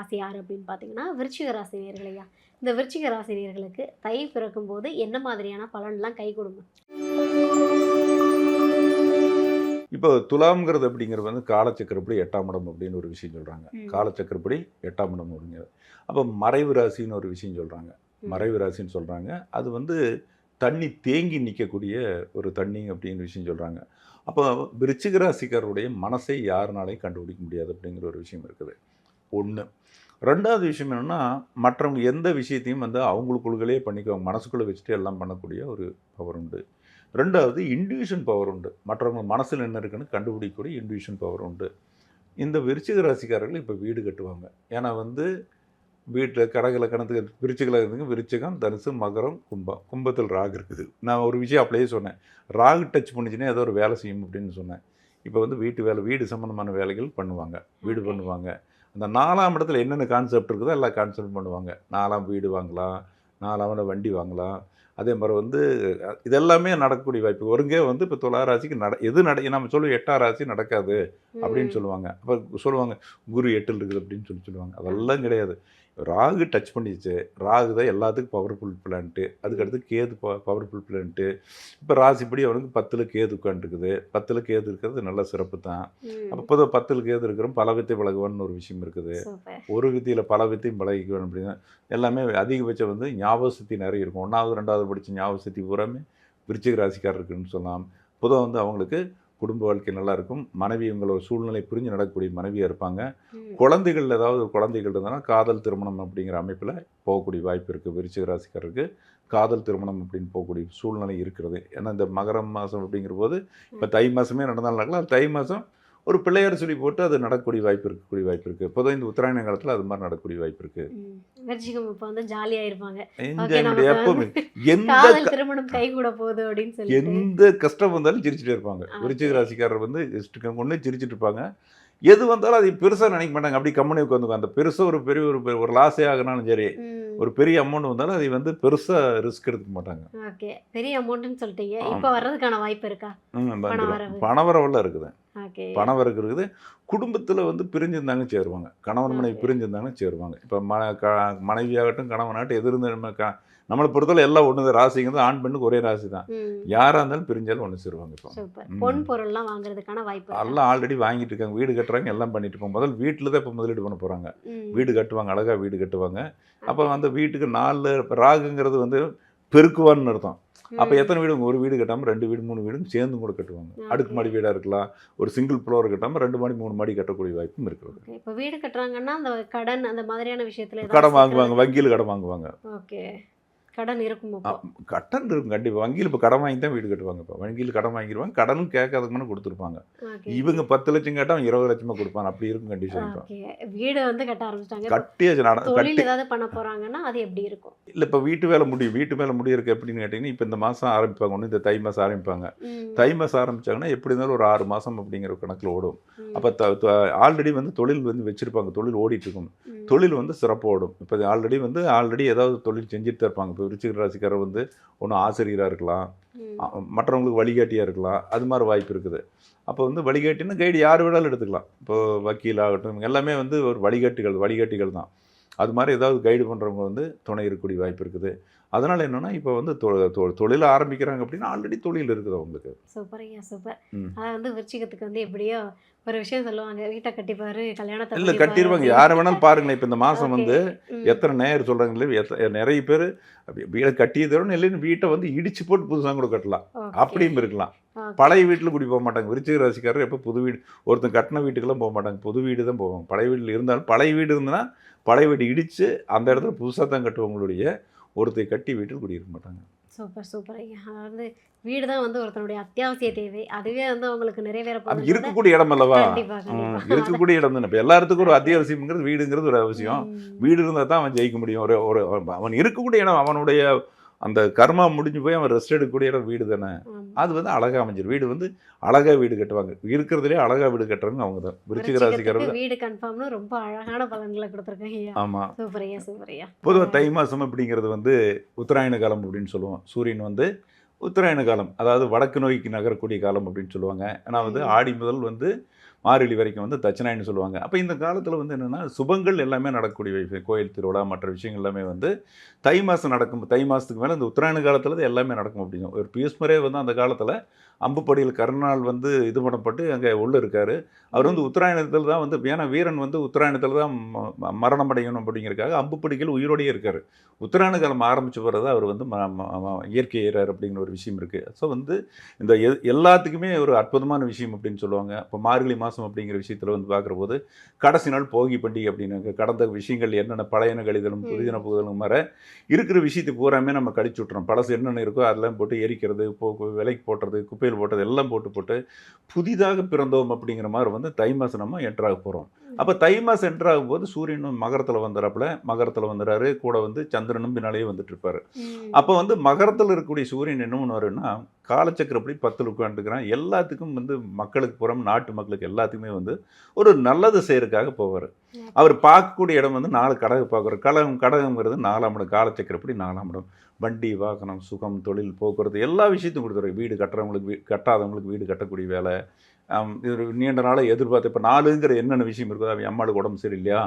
ராசி யார் அப்படின்னு பார்த்தீங்கன்னா விருச்சிக ராசி நேயர்களையா. இந்த விருச்சிக ராசி நேயர்களுக்கு தை பிறக்கும்போது என்ன மாதிரியான பலன்லாம் கை கொடுக்கும்? இப்போ துலாம்ங்கிறது அப்படிங்கிறது வந்து காலச்சக்கரப்படி 8ஆம் இடம் அப்படின்னு ஒரு விஷயம் சொல்கிறாங்க. ம். காலச்சக்கரப்படி 8ஆம் இடம் அப்படிங்கிறது. அப்போ மறைவு ராசின்னு ஒரு விஷயம் சொல்கிறாங்க. ம். மறைவு ராசின்னு சொல்கிறாங்க. அது வந்து தண்ணி தேங்கி நிற்கக்கூடிய ஒரு தண்ணி அப்படின்னு விஷயம் சொல்கிறாங்க. அப்போ விருச்சிக ராசிக்காரருடைய மனசை யாருனாலையும் கண்டுபிடிக்க முடியாது அப்படிங்கிற ஒரு விஷயம் இருக்குது. 1. 2வது விஷயம் என்னென்னா, மற்றவங்க எந்த விஷயத்தையும் வந்து அவங்களுக்குள்ளே பண்ணிக்குவாங்க. மனசுக்குள்ளே வச்சுட்டு எல்லாம் பண்ணக்கூடிய ஒரு பவர் உண்டு. 2வது இன்ட்யூஷன் பவர் உண்டு. மற்றவங்க மனசில் என்ன இருக்குன்னு கண்டுபிடிக்கக்கூடிய இன்ட்யூஷன் பவர் உண்டு. இந்த விருச்சிக ராசிக்காரர்கள் இப்போ வீடு கட்டுவாங்க. ஏன்னா வந்து வீட்டில் கடகலக்கணத்துக்கு விருச்சிக லக்னத்துக்கு விருச்சிகம், தனுசு, மகரம், கும்பம். கும்பத்தில் ராகு இருக்குது. நான் ஒரு விஷயம் அப்படியே சொன்னேன். ராகு டச் பண்ணுச்சுன்னா ஏதோ ஒரு வேலை செய்யும் அப்படின்னு சொன்னேன். இப்போ வந்து வீட்டு வேலை, வீடு சம்மந்தமான வேலைகள் பண்ணுவாங்க. வீடு ஓகே. பண்ணுவாங்க. அந்த 4ஆம் இடத்துல என்னென்ன கான்செப்ட் இருக்குதோ எல்லா கான்செப்ட் பண்ணுவாங்க. 4ஆம் வீடு வாங்கலாம், 4ஆம் வண்டி வாங்கலாம். அதே மாதிரி வந்து இதெல்லாமே நடக்கக்கூடிய வாய்ப்பு. ஒருங்கே வந்து இப்போ துலா ராசிக்கு எது நம்ம சொல்லுவோம் 8ஆம் ராசி நடக்காது அப்படின்னு ம். சொல்லுவாங்க. அப்போ சொல்லுவாங்க குரு 8ல் இருக்குது அப்படின்னு சொல்லுவாங்க. ஆமா. அதெல்லாம் கிடையாது. ராகு டச் பண்ணிடுச்சு. ராகு தான் எல்லாத்துக்கும் பவர்ஃபுல் பிளானட்டு. ம். அதுக்கடுத்து கேது பவர்ஃபுல் பிளானட்டு. இப்போ ராசிப்படி அவனுக்கு 10ல் கேது உட்காந்துருக்குது. 10ல் கேது இருக்கிறது நல்ல சிறப்பு தான். அப்போ ம். பொதுவாக 10ல் கேது இருக்கிறோம் பல வித்தை பழகுவான்னு ஒரு விஷயம் இருக்குது. சூப்பர். ஒரு வித்தையில் பல வித்தையும் பழகிக்குவேன் அப்படின்னா எல்லாமே அதிகபட்சம் வந்து ஞாபக சக்தி நிறைய இருக்கும். 1வது 2வது படித்த ஞாபக சக்தி பூராமே விருச்சிக ராசிக்காரருக்குன்னு சொல்லலாம். பொதுவாக வந்து அவங்களுக்கு குடும்ப வாழ்க்கை நல்லாயிருக்கும். மனைவி உங்களோட சூழ்நிலை புரிஞ்சு நடக்கக்கூடிய மனைவியாக இருப்பாங்க. ம். குழந்தைகள் ஏதாவது ஒரு குழந்தைகள் இருந்தாங்கன்னா காதல் திருமணம் அப்படிங்கிற அமைப்பில் போகக்கூடிய வாய்ப்பு இருக்குது. விருச்சிக ராசிக்காரருக்கு காதல் திருமணம் அப்படின்னு போகக்கூடிய சூழ்நிலை இருக்கிறது. ஏன்னா இந்த மகரம் மாதம் அப்படிங்கிற போது இப்போ ம். தை மாதமே நடந்தாலும் நடக்கலாம். தை மாதம் ஒரு பிள்ளையார் சொல்லி போட்டு அது நடக்கக்கூடிய வாய்ப்பு இருக்குது. பொதுவாக இந்த உத்தராயண காலத்தில் அது மாதிரி நடக்கக்கூடிய வாய்ப்பு இருக்குது. ம். விருச்சிகம் இப்போ வந்து ஜாலியா இருப்பாங்க. ஓகே, என்ஜாய்மெண்ட் நமக்கு எப்பவுமே வந்து எந்த காதல் திருமணம் கைகூட போகுது அப்படின்னு சொல்லிட்டு. எந்த கஷ்டம் வந்தாலும் சிரிச்சுட்டே இருப்பாங்க. ஓகே. விருச்சிக ராசிக்காரர் வந்து ஒண்ணு சிரிச்சுட்டு இருப்பாங்க. எது வந்தாலும் அதை பெருசா நினைக்க மாட்டாங்க. அப்படியே கம்முனு உட்காந்துக்குவாங்க. அந்த பெருசா ஒரு பெரிய ஒரு லாஸே ஆகுனாலும் சரி, ம். ஒரு பெரிய அமௌண்ட் வந்தாலும் அதை வந்து பெருசா ரிஸ்க் எடுத்துக்க மாட்டாங்க. ஓகே. பெரிய அமௌண்ட்ன்னு சொல்லிட்டீங்க. ஆமா. இப்போ வர்றதுக்கான வாய்ப்பு இருக்கா? பண வந்துரும். வரவு. பணவரவெல்லாம் இருக்குது. ஓகே. பணவரவு இருக்குது. குடும்பத்துல வந்து பிரிஞ்சிருந்தாங்க சேருவாங்க. கணவன் மனைவி ஓகே. பிரிஞ்சிருந்தாங்கன்னா சேருவாங்க. இப்ப மனைவியாகட்டும், கணவனாகட்டும் எது இருந்து நம்மள பொறுத்தவரை எல்லாம் ஒண்ணு தான். ராசிங்கிறது ஆண், பெண்ணுக்கு ஒரே ராசி தான். ம். யாரா இருந்தாலும் பிரிஞ்சாலும் ஒண்ணு சேருவாங்க இப்போ. சூப்பர். ம். பொன் பொருள்லாம் வாங்குறதுக்கான வாய்ப்பு இருக்கா? எல்லாம் ஆல்ரெடி வாங்கிட்டு இருக்காங்க. வீடு கட்டுறாங்க, எல்லாம் பண்ணிட்டு இருப்பாங்க. முதல்ல வீட்ல தான் இப்போ முதலீடு பண்ண போறாங்க. வீடு ம். கட்டுவாங்க, அழகா வீடு கட்டுவாங்க. அப்போ ஓகே. அந்த வீட்டுக்கு 4 ராகுங்கிறது வந்து பெருக்குவான்னு அர்த்தம். அப்போ ம். எத்தனை வீடு? ஒரு வீடு கட்டாம 2 வீடு, 3 வீடும் சேர்ந்து கூட கட்டுவாங்க. ஓகே. அடுக்குமாடி வீடா இருக்கலாம். ஒரு சிங்கிள் ஃப்ளோர் கட்டாம 2 மாடி, 3 மாடி கட்டக்கூடிய வாய்ப்பும் இருக்கிறது. ஓகே. இப்போ வீடு கட்டுறாங்கன்னா, அந்த கடன் அந்த மாதிரியான விஷயத்துல ஏதாவது கடன் வாங்குவாங்க, சிக்கல்? வங்கியில கடன் வாங்குவாங்க. ஓகே. கடன் இருக்கும் அ அப்போ. கடன் இருக்கும் கண்டிப்பா. வங்கியில இப்போ கடன் வாங்கி தான் வீடு கட்டுவாங்க இப்போ. வங்கியில கடன் வாங்கிருவாங்க. கடனும் கேட்காததுக்கு முன்ன குடுத்துருப்பாங்க. ஓகே. இவங்க 10,00,000 கேட்டா அவன் 20,00,000 குடுப்பான். அப்படி இருக்கும் கண்டிஷன் இப்போ. ஓகே. வீடு வந்து கட்ட ஆரம்பிச்சுட்டாங்க. இப்போ கட்டியாச்சு தொழில் கட்டி ஏதாவது பண்ண போறாங்கன்னா, அது எப்படி இருக்கும்? இல்ல இப்ப வீட்டு வேலை முடியும். வீட்டு வேலை முடியறதுக்கு எப்படின்னு கேட்டீங்கன்னா, இப்ப இந்த மாசம் ஆரம்பிப்பாங்க. ஒண்ணு இந்த தை மாசம் ஆரம்பிப்பாங்க. தை ம். மாசம் ஆரம்பிச்சாங்கன்னா, எப்படி இருந்தாலும் ஒரு 6 மாசம் அப்படிங்கிற கணக்குல ஓடும். ம். அப்ப ஆல்ரெடி வந்து தொழில் வந்து வச்சிருப்பாங்க. தொழில் ஓடிட்டு இருக்கும். ம். தொழில் வந்து சிறப்பா ஓடும். இப்ப ஆல்ரெடி ஏதாவது தொழில் செஞ்சுட்டு தான் இருப்பாங்க. இப்ப விருச்சிக ராசிக்காரர் வந்து ஒண்ணு ஆசிரியரா இருக்கலாம். ம். மற்றவங்களுக்கு வழிகாட்டியா இருக்கலாம். அது மாரி வாய்ப்பு இருக்குது. அப்போ வந்து வழிகாட்டின்னா கைடு யார் வேணாலும் எடுத்துக்கலாம். இப்போ வக்கீல் ஆகட்டும், இவங்க எல்லாமே வந்து ஒரு வழிகாட்டிகள் தான். அது மாதிரி ஏதாவது கைடு பண்ணுறவங்க வந்து துணை இருக்கக்கூடிய வாய்ப்பு இருக்குது. அதனால் என்னென்னா இப்போ வந்து தொழில் ஆரம்பிக்கிறாங்க அப்படின்னா ஆல்ரெடி தொழில் இருக்குது அவங்களுக்கு. சூப்பர் ஐயா, சூப்பர். ம். அதாவது வந்து விருச்சிகத்துக்கு வந்து எப்படியோ ஒரு விஷயம் சொல்லுவாங்க. வீட்ட கட்டிப்பாரு, கல்யாணத்த இல்லை பண்ணிப்பாரு கட்டிடுவாங்க. அப்படின்னு. யாரை வேணாலும் பாருங்களேன். இப்போ இந்த மாதம் ஓகே. வந்து ம். எத்தனை நேயர் சொல்கிறாங்களே நிறைய பேர் வீடை கட்டியதோட இல்லைன்னு வீட்டை வந்து இடிச்சு போட்டு புதுசாக கூட கட்டலாம். ஓகே. அப்படியும் இருக்கலாம். ஓகே. பழைய வீட்டில் குடி போக மாட்டாங்க. விருச்சிக ராசிக்காரர் எப்போ புது வீடு ஒருத்தன் கட்டின வீட்டுக்கெல்லாம் போக மாட்டாங்க. புது வீடு தான் போவாங்க. பழைய வீட்டில் இருந்தாலும் பழைய வீடு இருந்ததுன்னா பழைய வீடு இடித்து அந்த இடத்துல புதுசாக தான் கட்டுவங்களுடைய ஒருத்தர் கட்டி வீட்டில் குடியிருக்க மாட்டாங்க. சூப்பர், சூப்பர் ஐயா. அதாவது வீடு தான் வந்து ஒருத்தனுடைய அத்தியாவசிய தேவை. அதுவே வந்து உங்களுக்கு நிறைவேற அது போகுதுன்றத இருக்கக்கூடிய இடம் அல்லவா? கண்டிப்பா, கண்டிப்பா. அத இருக்கக்கூடிய இடம் தானே. இப்போ எல்லாத்துக்கும் ஒரு அத்தியாவசியம்ங்கிறது வீடுங்கிறது ஒரு அவசியம். ம். வீடு இருந்தால் தான் அவன் ஜெயிக்க முடியும். ஒரு ஒரு அவன் இருக்கக்கூடிய இடம் அவனுடைய அந்த கர்மா முடிஞ்சு போய் அவன் ரெஸ்ட் எடுக்கக்கூடிய இடம் வீடு தானே. ஆமா. அது வந்து அழகா அமைஞ்சிரும். வீடு வந்து அழகா வீடு கட்டுவாங்க. இருக்கிறதுலே அழகா வீடு கட்டுறவங்க அவங்க தான். விருச்சிக விருச்சிகத்துக்கு ராசிக்காரர்கள். வீடு கன்ஃபார்ம்னு ரொம்ப அழகான பலன்களை கொடுத்துருக்கீங்க ஐயா. ஆமா. சூப்பர் ஐயா, சூப்பர் ஐயா. பொதுவாக தை மாதம் அப்படிங்கிறது வந்து உத்தராயண காலம் அப்படின்னு சொல்லுவோம். சூரியன் வந்து உத்தராயண காலம், அதாவது வடக்கு நோக்கி நகரக்கூடிய காலம் அப்படின்னு சொல்லுவாங்க. ஏன்னா வந்து ம். ஆடி முதல் வந்து மார்கழி வரைக்கும் வந்து தட்சிணாயன்னு சொல்லுவாங்க. அப்போ இந்த காலத்தில் வந்து என்னென்னா சுபங்கள் எல்லாமே நடக்கக்கூடிய கோயில் திருவிழா மற்ற விஷயங்கள் எல்லாமே வந்து தை மாதம் நடக்கும். தை மாதத்துக்கு மேலே இந்த உத்தராயண காலத்தில் தான் எல்லாமே நடக்கும் அப்படிங்க. ஒரு பீஸ்மரே வந்து அந்த காலத்தில் அம்புப்படியில் கருணால் வந்து இது பண்ணப்பட்டு அங்கே உள்ள இருக்கார். அவர் வந்து உத்தராயணத்தில் தான் வந்து ஏன்னா வீரன் வந்து உத்தராயணத்தில் தான் மரணம் அடையணும் அப்படிங்கிறதுக்காக அம்புப்படிகள் உயிரோடையே இருக்கார். உத்தராயண காலம் ஆரம்பித்து வர்றது அவர் வந்து இயற்கை ஏறார் அப்படிங்கிற ஒரு விஷயம் இருக்குது. ஸோ வந்து இந்த எல்லாத்துக்குமே ஒரு அற்புதமான விஷயம் அப்படின்னு சொல்லுவாங்க. இப்போ மார்கழி மாதம் அப்படிங்கிற விஷயத்தில் வந்து பார்க்குற போது கடைசி நாள் போகி பண்டிகை அப்படின்னு கடந்த விஷயங்கள் என்னென்ன பழையன கழிதலும் புதிதன புகழும் மாதிரி இருக்கிற விஷயத்தை பூராமே நம்ம கழிச்சு விட்றோம். பழசு என்னென்ன இருக்கோ அதெல்லாம் போட்டு எரிக்கிறது, விலைக்கு போட்டுறது, குப்பையில் போட்டது எல்லாம் போட்டு புதிதாக பிறந்தோம் அப்படிங்கிற மாதிரி வந்து தை மாதம் நம்ம என்ட்ராக போகிறோம். அப்போ தை மாதம் என்ட்ராகும் போது சூரியனும் மகரத்தில் வந்துடுறாப்புல, மகரத்தில் வந்துடுறாரு, கூட வந்து சந்திரனும் பின்னாலேயே வந்துட்டு இருப்பாரு. அப்போ வந்து மகரத்தில் இருக்கக்கூடிய சூரியன் என்ன பண்ணுவாருன்னா காலச்சக்கரப்படி 10 உட்காந்துக்கிறான். எல்லாத்துக்கும் வந்து மக்களுக்கு புறம் நாட்டு மக்களுக்கு எல்லாத்துக்குமே வந்து ஒரு நல்லது செய்யறதுக்காக போவார். அவர் பார்க்கக்கூடிய இடம் வந்து 4 கடகம் பார்க்குறார். கடகங்கிறது 4ஆம் இடம், காலச்சக்கரப்படி 4ஆம் இடம். வண்டி வாகனம் சுகம் தொழில் போக்குவரத்து எல்லா விஷயத்தையும் கொடுத்துரு. வீடு கட்டுறவங்களுக்கு கட்டாதவங்களுக்கு வீடு கட்டக்கூடிய வேலை. இது நீண்ட நாளாக எதிர்பார்த்து இப்போ 4ங்கிற என்னென்ன விஷயம் இருக்கோ அவங்க அம்மாளுக்கு உடம்பு சரியில்லையா,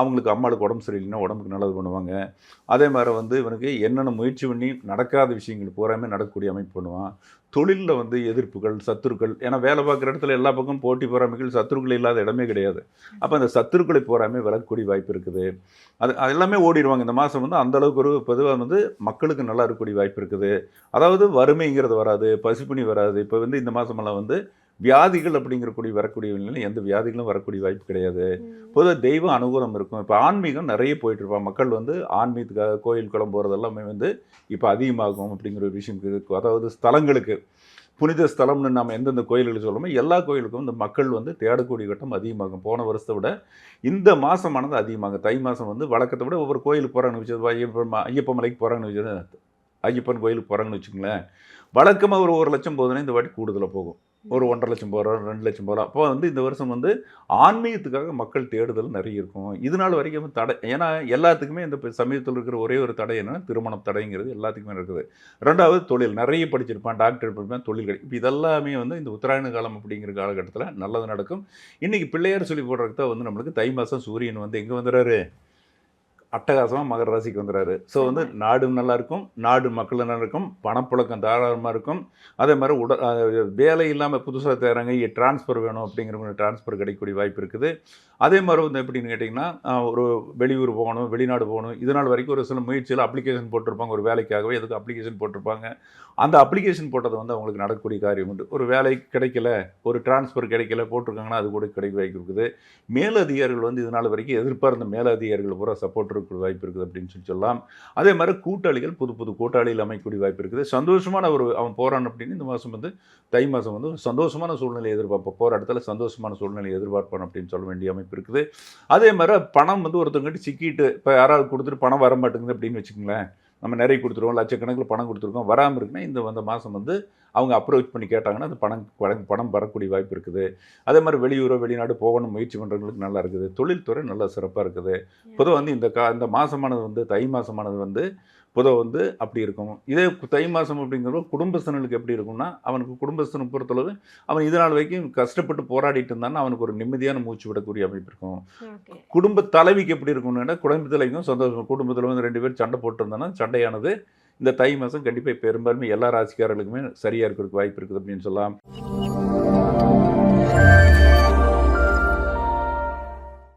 அவங்களுக்கு அம்மாளுக்கு உடம்பு சரியில்லைன்னா உடம்புக்கு நல்லது பண்ணுவாங்க. அதே மாதிரி வந்து இவனுக்கு என்னென்ன முயற்சி பண்ணி நடக்காத விஷயங்கள் பூராமே நடக்கக்கூடிய அமைப்பு பண்ணுவான். தொழிலில் வந்து எதிர்ப்புகள் சத்துருக்கள், ஏன்னா வேலை பார்க்குற இடத்துல எல்லா பக்கம் போட்டி பொறாமைகள் சத்துருக்கள் இல்லாத இடமே கிடையாது. அப்போ அந்த சத்துருக்களை பூராமே விலகக்கூடிய வாய்ப்பு இருக்குது. அது எல்லாமே ஓடிடுவாங்க. இந்த மாதம் வந்து அந்தளவுக்கு ஒரு பொதுவாக வந்து மக்களுக்கு நல்லா இருக்கக்கூடிய வாய்ப்பு இருக்குது. அதாவது வறுமைங்கிறது வராது, பசிப்பினி வராது. இப்போ வந்து இந்த மாதமெல்லாம் வந்து வியாதிகள் அப்படிங்கிறக்கூடிய வரக்கூடிய நிலையில் எந்த வியாதிகளும் வரக்கூடிய வாய்ப்பு கிடையாது. பொதுவாக தெய்வ அனுகூலம் இருக்கும். இப்போ ஆன்மீகம் நிறைய போயிட்டு இருப்பாங்க. மக்கள் வந்து ஆன்மீகத்துக்காக கோயில் குளம் போகிறது எல்லாமே வந்து இப்போ அதிகமாகும் அப்படிங்கிற ஒரு விஷயம் இருக்குது. அதாவது ஸ்தலங்களுக்கு புனித ஸ்தலம்னு நம்ம எந்தெந்த கோயில்கள் சொல்லுமோ எல்லா கோயிலுக்கும் இந்த மக்கள் வந்து தேடக்கூடிய கட்டம் அதிகமாகும். போன வருஷத்தை விட இந்த மாதமானது அதிகமாகும். தை மாதம் வந்து வழக்கத்தை விட ஒவ்வொரு கோயிலுக்கு போகிறாங்கன்னு வச்சு ஐயப்ப மலைக்கு போகிறாங்கன்னு வச்சு ஐயப்பன் கோயிலுக்கு போகிறாங்கன்னு வச்சுக்கோங்களேன். வழக்கமாக ஒரு 1 லட்சம் போகுதுன்னா இந்த வாட்டி கூடுதலாக போகும். ஒரு 1.5 லட்சம் போகிறோம், 2 லட்சம் போகிறோம். அப்போ வந்து இந்த வருஷம் வந்து ஆன்மீகத்துக்காக மக்கள் தேடுதல் நிறைய இருக்கும். இது நாள் வரைக்கும் தடை, ஏன்னா எல்லாத்துக்குமே இந்த சமயத்தில் இருக்கிற ஒரே ஒரு தடை என்னன்னா திருமணம் தடைங்கிறது எல்லாத்துக்குமே இருக்குது. 2வது தொழில், நிறைய படிச்சிருப்பான், டாக்டர் படிப்பான், தொழில் கிடைக்கும். இப்போ இதெல்லாமே வந்து இந்த உத்தராயண காலம் அப்படிங்கிற காலகட்டத்தில் நல்லது நடக்கும். இன்றைக்கி பிள்ளையார் சொல்லி போடுறதுக்கு தான் வந்து நம்மளுக்கு தை மாதம் சூரியன் வந்து எங்கே வந்துடுறாரு, அட்டகாசமாக மகர ராசிக்கு வந்துடுறாரு. ஸோ வந்து நாடு நல்லாயிருக்கும், நாடு மக்கள் நல்லா இருக்கும், பணப்புழக்கம் தாராளமாக இருக்கும். அதே மாதிரி வேலை இல்லாமல் புதுசாக தேர்றாங்க, டிரான்ஸ்ஃபர் வேணும் அப்படிங்கிற டிரான்ஸ்ஃபர் கிடைக்கக்கூடிய வாய்ப்பு இருக்குது. அதே மாதிரி வந்து எப்படின்னு கேட்டிங்கன்னா ஒரு வெளியூர் போகணும், வெளிநாடு போகணும், இது நாள் வரைக்கும் ஒரு சில முயற்சியில் அப்ளிகேஷன் போட்டிருப்பாங்க. ஒரு வேலைக்காகவே எதுக்கு அப்ளிகேஷன் போட்டிருப்பாங்க. அந்த அப்ளிகேஷன் போட்டது வந்து அவங்களுக்கு நடக்கக்கூடிய காரியம் உண்டு. ஒரு வேலை கிடைக்கல, ஒரு டிரான்ஸ்ஃபர் கிடைக்கல போட்டிருக்காங்கன்னா அது கூட கிடைக்க வாய்ப்பு இருக்குது. மேலதிகாரிகள் வந்து இது நாள் வரைக்கும் எதிர்பார்த்த மேலதிகாரிகள் பூரா சப்போர்ட் இருக்க வாய்ப்பு இருக்குது அப்படின்னு சொல்லலாம். அதே மாதிரி கூட்டாளிகள் புது புது கூட்டாளிகள் அமைக்கக்கூடிய வாய்ப்பு இருக்குது. சந்தோஷமான அவன் போகிறான் அப்படின்னு இந்த மாதம் வந்து தை மாதம் வந்து சந்தோஷமான சூழ்நிலை எதிர்பார்ப்போம். போகிற இடத்துல சந்தோஷமான சூழ்நிலை எதிர்பார்ப்பான் அப்படின்னு சொல்ல வேண்டிய அமைப்பு இருக்குது. அதே மாதிரி பணம் வந்து ஒருத்தவங்ககிட்ட சிக்கிட்டு இப்போ யாராவது கொடுத்துட்டு பணம் வர மாட்டேங்குது அப்படின்னு வச்சுக்கோங்களேன். நம்ம நிறைய கொடுத்துருவோம், லட்சக்கணக்கில் பணம் கொடுத்துருக்கோம், வராமல் இருக்குன்னா இந்த மாதம் வந்து அவங்க அப்ரோச் பண்ணி கேட்டாங்கன்னா அந்த பணம் வரக்கூடிய வாய்ப்பு இருக்குது. அதே மாதிரி வெளியூரோ வெளிநாடு போகணும் முயற்சி பண்ணுறவங்களுக்கு நல்லா இருக்குது. தொழில்துறை நல்லா சிறப்பாக இருக்குது. பொதுவாக வந்து இந்த மாதமானது வந்து தை மாதமானது வந்து பொதுவாக வந்து அப்படி இருக்கும். இதே தை மாதம் அப்படிங்கிறப்ப குடும்பஸ்தனுக்கு எப்படி இருக்கும்னா அவனுக்கு குடும்பஸ்தனை பொறுத்தளவு அவன் இது நாள் வரைக்கும் கஷ்டப்பட்டு போராடிட்டு இருந்தான்னா அவனுக்கு ஒரு நிம்மதியான மூச்சு விடக்கூடிய அமைப்பு இருக்கும். குடும்ப தலைவிக்கு எப்படி இருக்கும்னா குடும்ப தலைவிக்கும் சந்தோஷம். குடும்பத்தில் வந்து 2 பேர் சண்டை போட்டு இருந்தான்னா சண்டையானது இந்த தை மாதம் கண்டிப்பாக பெரும்பான்மை எல்லா ராசிக்காரர்களுக்குமே சரியாக இருக்கிறதுக்கு வாய்ப்பு இருக்குது அப்படின்னு சொல்லலாம்.